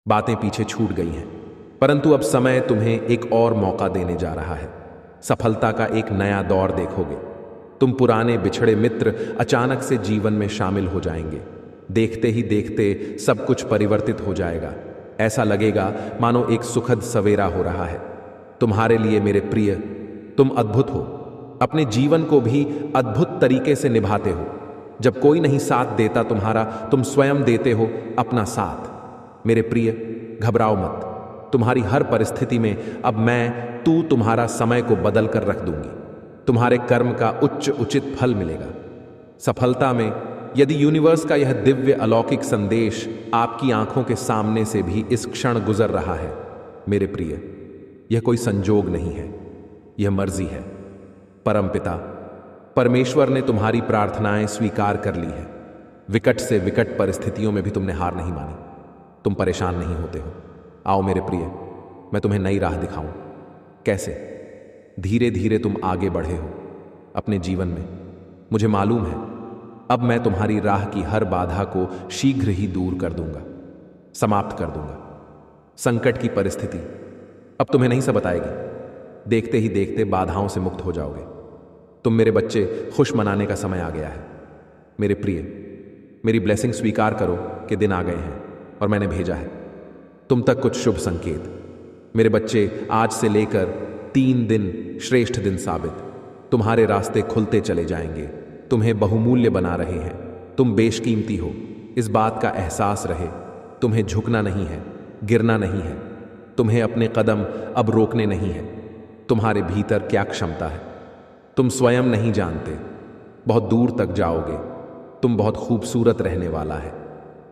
बातें पीछे छूट गई हैं, परंतु अब समय तुम्हें एक और मौका देने जा रहा है। सफलता का एक नया दौर देखोगे। तुम पुराने बिछड़े मित्र अचानक से जीवन में शामिल हो जाएंगे। देखते ही देखते सब कुछ परिवर्तित हो जाएगा। ऐसा लगेगा मानो एक सुखद सवेरा हो रहा है तुम्हारे लिए। मेरे प्रिय, तुम अद्भुत हो। अपने जीवन को भी अद्भुत तरीके से निभाते हो। जब कोई नहीं साथ देता तुम्हारा, तुम स्वयं देते हो अपना साथ। मेरे प्रिय, घबराओ मत। तुम्हारी हर परिस्थिति में अब मैं तुम्हारा समय को बदल कर रख दूंगी। तुम्हारे कर्म का उचित फल मिलेगा। सफलता में यदि यूनिवर्स का यह दिव्य अलौकिक संदेश आपकी आंखों के सामने से भी इस क्षण गुजर रहा है, मेरे प्रिय, यह कोई संजोग नहीं है, यह मर्जी है। परमपिता परमेश्वर ने तुम्हारी प्रार्थनाएं स्वीकार कर ली है। विकट से विकट परिस्थितियों में भी तुमने हार नहीं मानी। तुम परेशान नहीं होते हो। आओ मेरे प्रिय, मैं तुम्हें नई राह दिखाऊं। कैसे? धीरे धीरे तुम आगे बढ़े हो अपने जीवन में। मुझे मालूम है अब मैं तुम्हारी राह की हर बाधा को शीघ्र ही दूर कर दूंगा, समाप्त कर दूंगा। संकट की परिस्थिति अब तुम्हें नहीं सताएगी। देखते ही देखते बाधाओं से मुक्त हो जाओगे। तुम मेरे बच्चे, खुश मनाने का समय आ गया है। मेरे प्रिय, मेरी ब्लेसिंग स्वीकार करो कि दिन आ गए हैं और मैंने भेजा है तुम तक कुछ शुभ संकेत। मेरे बच्चे, आज से लेकर 3 दिन श्रेष्ठ दिन साबित। तुम्हारे रास्ते खुलते चले जाएंगे। तुम्हें बहुमूल्य बना रहे हैं। तुम बेशकीमती हो, इस बात का एहसास रहे। तुम्हें झुकना नहीं है, गिरना नहीं है। तुम्हें अपने कदम अब रोकने नहीं है। तुम्हारे भीतर क्या क्षमता है तुम स्वयं नहीं जानते। बहुत दूर तक जाओगे। तुम बहुत खूबसूरत रहने वाला है।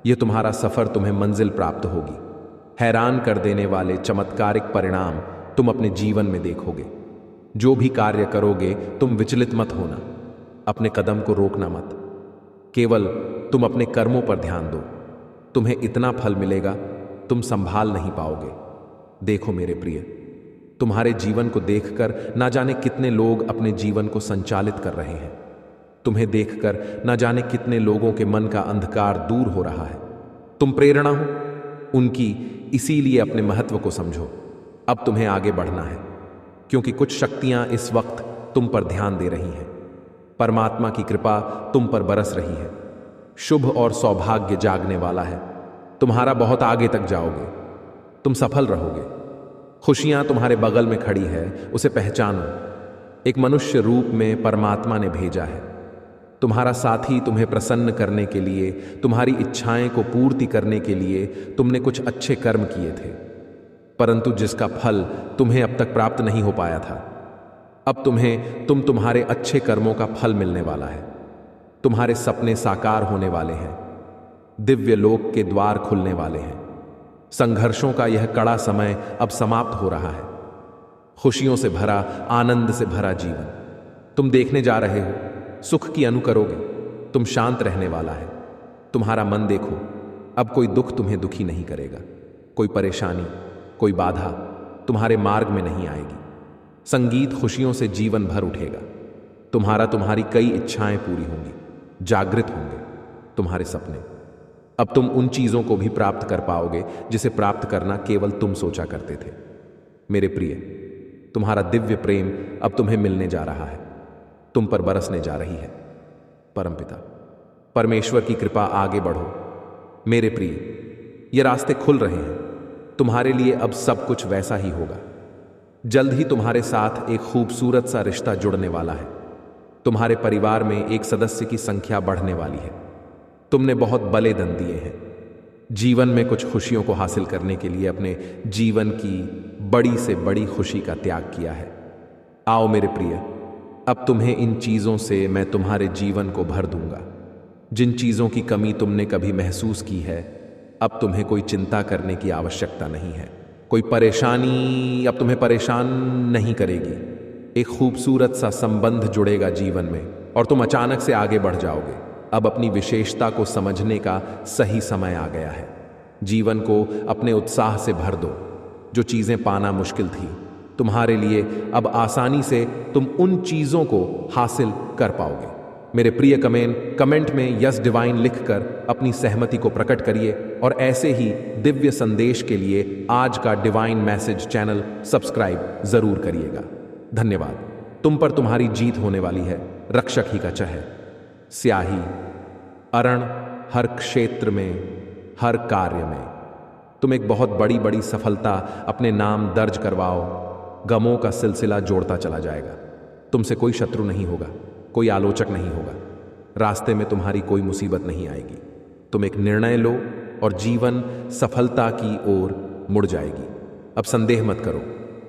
यह तुम्हारा सफर तुम्हें मंजिल प्राप्त होगी। हैरान कर देने वाले चमत्कारिक परिणाम तुम अपने जीवन में देखोगे। जो भी कार्य करोगे तुम विचलित मत होना। अपने कदम को रोकना मत। केवल तुम अपने कर्मों पर ध्यान दो। तुम्हें इतना फल मिलेगा तुम संभाल नहीं पाओगे। देखो मेरे प्रिय, तुम्हारे जीवन को देखकर ना जाने कितने लोग अपने जीवन को संचालित कर रहे हैं। तुम्हें देखकर ना जाने कितने लोगों के मन का अंधकार दूर हो रहा है। तुम प्रेरणा हो उनकी, इसीलिए अपने महत्व को समझो। अब तुम्हें आगे बढ़ना है, क्योंकि कुछ शक्तियां इस वक्त तुम पर ध्यान दे रही हैं। परमात्मा की कृपा तुम पर बरस रही है। शुभ और सौभाग्य जागने वाला है। तुम्हारा बहुत आगे तक जाओगे। तुम सफल रहोगे। खुशियां तुम्हारे बगल में खड़ी है, उसे पहचानो। एक मनुष्य रूप में परमात्मा ने भेजा है। तुम्हारा साथी तुम्हें प्रसन्न करने के लिए, तुम्हारी इच्छाएं को पूर्ति करने के लिए तुमने कुछ अच्छे कर्म किए थे, परंतु जिसका फल तुम्हें अब तक प्राप्त नहीं हो पाया था। अब तुम्हारे अच्छे कर्मों का फल मिलने वाला है। तुम्हारे सपने साकार होने वाले हैं। दिव्य लोक के द्वार खुलने वाले हैं। संघर्षों का यह कड़ा समय अब समाप्त हो रहा है। खुशियों से भरा, आनंद से भरा जीवन तुम देखने जा रहे हो। सुख की अनु करोगे। तुम शांत रहने वाला है। तुम्हारा मन देखो, अब कोई दुख तुम्हें दुखी नहीं करेगा। कोई परेशानी, कोई बाधा तुम्हारे मार्ग में नहीं आएगी। संगीत खुशियों से जीवन भर उठेगा। तुम्हारी कई इच्छाएं पूरी होंगी। जागृत होंगे तुम्हारे सपने। अब तुम उन चीजों को भी प्राप्त कर पाओगे जिसे प्राप्त करना केवल तुम सोचा करते थे। मेरे प्रिय, तुम्हारा दिव्य प्रेम अब तुम्हें मिलने जा रहा है, तुम पर बरसने जा रही है। परमपिता परमेश्वर की कृपा, आगे बढ़ो। मेरे प्रिय, ये रास्ते खुल रहे हैं। तुम्हारे लिए अब सब कुछ वैसा ही होगा। जल्द ही तुम्हारे साथ एक खूबसूरत सा रिश्ता जुड़ने वाला है। तुम्हारे परिवार में एक सदस्य की संख्या बढ़ने वाली है। तुमने बहुत बलिदान दिए हैं। जीवन में कुछ खुशियों को हासिल करने के लिए अपने जीवन की बड़ी से बड़ी खुशी का त्याग किया है। आओ मेरे प्रिय, अब तुम्हें इन चीजों से मैं तुम्हारे जीवन को भर दूंगा। जिन चीजों की कमी तुमने कभी महसूस की है, अब तुम्हें कोई चिंता करने की आवश्यकता नहीं है। कोई परेशानी अब तुम्हें परेशान नहीं करेगी। एक खूबसूरत सा संबंध जुड़ेगा जीवन में और तुम अचानक से आगे बढ़ जाओगे। अब अपनी विशेषता को समझने का सही समय आ गया है। जीवन को अपने उत्साह से भर दो। जो चीजें पाना मुश्किल थी, तुम्हारे लिए अब आसानी से तुम उन चीजों को हासिल कर पाओगे। मेरे प्रिय कमेंट में यस डिवाइन लिखकर अपनी सहमति को प्रकट करिए और ऐसे ही दिव्य संदेश के लिए आज का डिवाइन मैसेज चैनल सब्सक्राइब जरूर करिएगा। धन्यवाद। तुम पर तुम्हारी जीत होने वाली है। रक्षक ही का चह। स्याही अरण हर क्षेत्र में, हर कार्य में तुम एक बहुत बड़ी बड़ी सफलता अपने नाम दर्ज करवाओ। गमों का सिलसिला जोड़ता चला जाएगा। तुमसे कोई शत्रु नहीं होगा, कोई आलोचक नहीं होगा, रास्ते में तुम्हारी कोई मुसीबत नहीं आएगी। तुम एक निर्णय लो और जीवन सफलता की ओर मुड़ जाएगी। अब संदेह मत करो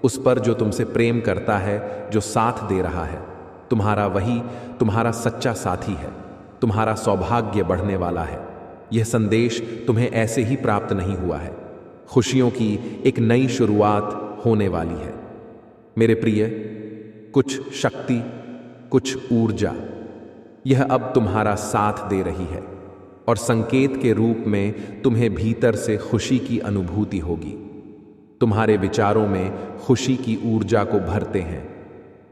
उस पर जो तुमसे प्रेम करता है, जो साथ दे रहा है। वही तुम्हारा सच्चा साथी है। तुम्हारा सौभाग्य बढ़ने वाला है। यह संदेश तुम्हें ऐसे ही प्राप्त नहीं हुआ है। खुशियों की एक नई शुरुआत होने वाली है। मेरे प्रिय, कुछ शक्ति, कुछ ऊर्जा यह अब तुम्हारा साथ दे रही है और संकेत के रूप में तुम्हें भीतर से खुशी की अनुभूति होगी। तुम्हारे विचारों में खुशी की ऊर्जा को भरते हैं।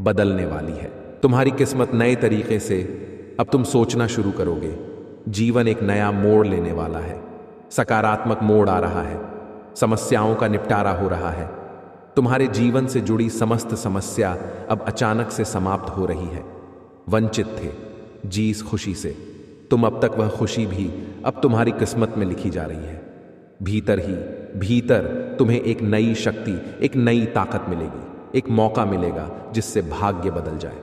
बदलने वाली है तुम्हारी किस्मत नए तरीके से। अब तुम सोचना शुरू करोगे। जीवन एक नया मोड़ लेने वाला है। सकारात्मक मोड़ आ रहा है। समस्याओं का निपटारा हो रहा है। तुम्हारे जीवन से जुड़ी समस्त समस्या अब अचानक से समाप्त हो रही है। वंचित थे जीस खुशी से, तुम अब तक वह खुशी भी अब तुम्हारी किस्मत में लिखी जा रही है। भीतर तुम्हें एक नई शक्ति, एक नई ताकत मिलेगी। एक मौका मिलेगा जिससे भाग्य बदल जाए।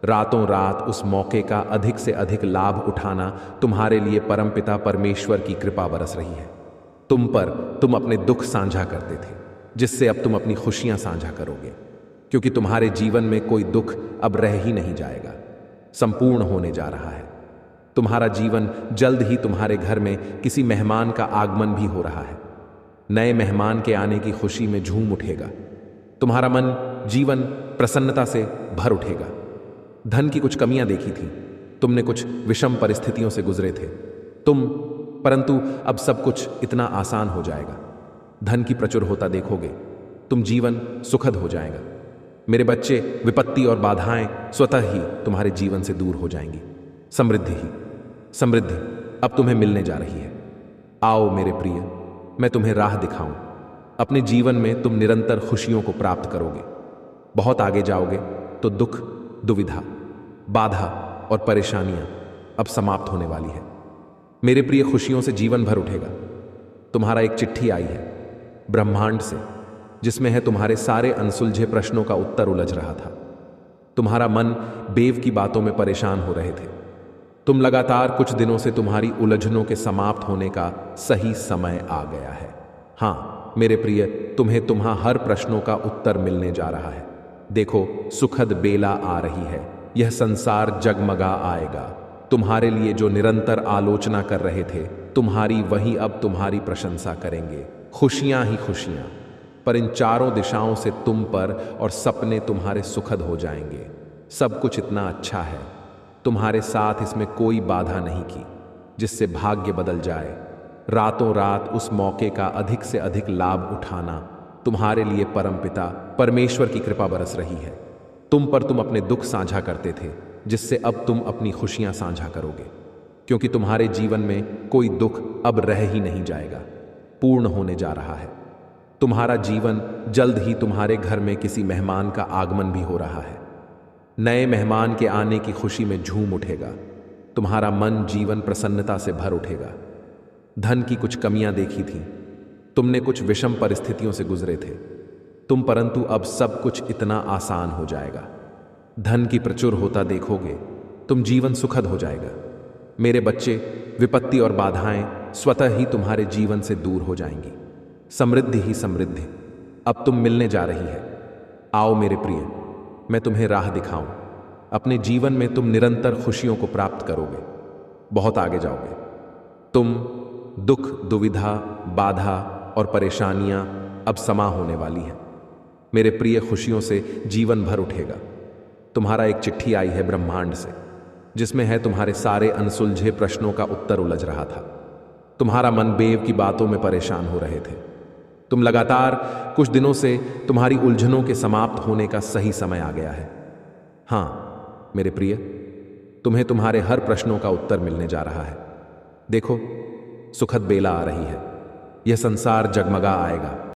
रातों रात उस मौके का अधिक से अधिक लाभ उठाना तुम्हारे लिए परमपिता परमेश्वर की कृपा बरस रही है। तुम अपने दुख साझा करते थे, जिससे अब तुम अपनी खुशियां साझा करोगे, क्योंकि तुम्हारे जीवन में कोई दुख अब रह ही नहीं जाएगा। संपूर्ण होने जा रहा है। तुम्हारा जीवन जल्द ही तुम्हारे घर में किसी मेहमान का आगमन भी हो रहा है। नए मेहमान के आने की खुशी में झूम उठेगा। तुम्हारा मन जीवन प्रसन्नता से भर उठेगा। धन की कुछ कमियां देखी थी, तुमने कुछ विषम परिस्थितियों से गुजरे थे परंतु अब सब कुछ इतना आसान हो जाएगा। धन की प्रचुर होता देखोगे। तुम जीवन सुखद हो जाएगा। मेरे बच्चे, विपत्ति और बाधाएं स्वतः ही तुम्हारे जीवन से दूर हो जाएंगी। समृद्धि अब तुम्हें मिलने जा रही है। आओ मेरे प्रिय, मैं तुम्हें राह दिखाऊं। अपने जीवन में तुम निरंतर खुशियों को प्राप्त करोगे। बहुत आगे जाओगे तो दुख, दुविधा, बाधा और परेशानियां अब समाप्त होने वाली है। मेरे प्रिय, खुशियों से जीवन भर उठेगा। तुम्हारा एक चिट्ठी आई है ब्रह्मांड से, जिसमें है तुम्हारे सारे अनसुलझे प्रश्नों का उत्तर उलझ रहा था। तुम्हारा मन बेव की बातों में परेशान हो रहे थे। तुम लगातार कुछ दिनों से तुम्हारी उलझनों के समाप्त होने का सही समय आ गया है। हाँ मेरे प्रिय, तुम्हारा हर प्रश्नों का उत्तर मिलने जा रहा है। देखो, सुखद बेला आ रही है। यह संसार जगमगा आएगा। तुम्हारे लिए जो निरंतर आलोचना कर रहे थे, वही अब तुम्हारी प्रशंसा करेंगे। खुशियां ही खुशियां, पर इन चारों दिशाओं से तुम पर और सपने तुम्हारे सुखद हो जाएंगे। सब कुछ इतना अच्छा है। तुम्हारे साथ इसमें कोई बाधा नहीं की, जिससे भाग्य बदल जाए। रातों रात उस मौके का अधिक से अधिक लाभ उठाना तुम्हारे लिए परमपिता परमेश्वर की कृपा बरस रही है। तुम अपने दुख साझा करते थे, जिससे अब तुम अपनी खुशियां साझा करोगे, क्योंकि तुम्हारे जीवन में कोई दुख अब रह ही नहीं जाएगा। पूर्ण होने जा रहा है। तुम्हारा जीवन जल्द ही तुम्हारे घर में किसी मेहमान का आगमन भी हो रहा है। नए मेहमान के आने की खुशी में झूम उठेगा। तुम्हारा मन जीवन प्रसन्नता से भर उठेगा। धन की कुछ कमियां देखी थी, तुमने कुछ विषम परिस्थितियों से गुजरे थे, परंतु अब सब कुछ इतना आसान हो जाएगा। धन की प्रचुर होता देखोगे, तुम जीवन सुखद हो जाएगा। मेरे बच्चे, विपत्ति और बाधाएं स्वतः ही तुम्हारे जीवन से दूर हो जाएंगी। समृद्धि ही समृद्धि अब तुम मिलने जा रही है। आओ मेरे प्रिय, मैं तुम्हें राह दिखाऊं। अपने जीवन में तुम निरंतर खुशियों को प्राप्त करोगे। बहुत आगे जाओगे। तुम दुख, दुविधा, बाधा और परेशानियां अब समा होने वाली हैं। मेरे प्रिय, खुशियों से जीवन भर उठेगा। तुम्हारा एक चिट्ठी आई है ब्रह्मांड से, जिसमें है तुम्हारे सारे अनसुलझे प्रश्नों का उत्तर उलझ रहा था। तुम्हारा मन बेव की बातों में परेशान हो रहे थे। तुम लगातार कुछ दिनों से तुम्हारी उलझनों के समाप्त होने का सही समय आ गया है। हाँ मेरे प्रिय, तुम्हें तुम्हारे हर प्रश्नों का उत्तर मिलने जा रहा है। देखो, सुखद बेला आ रही है। यह संसार जगमगा आएगा।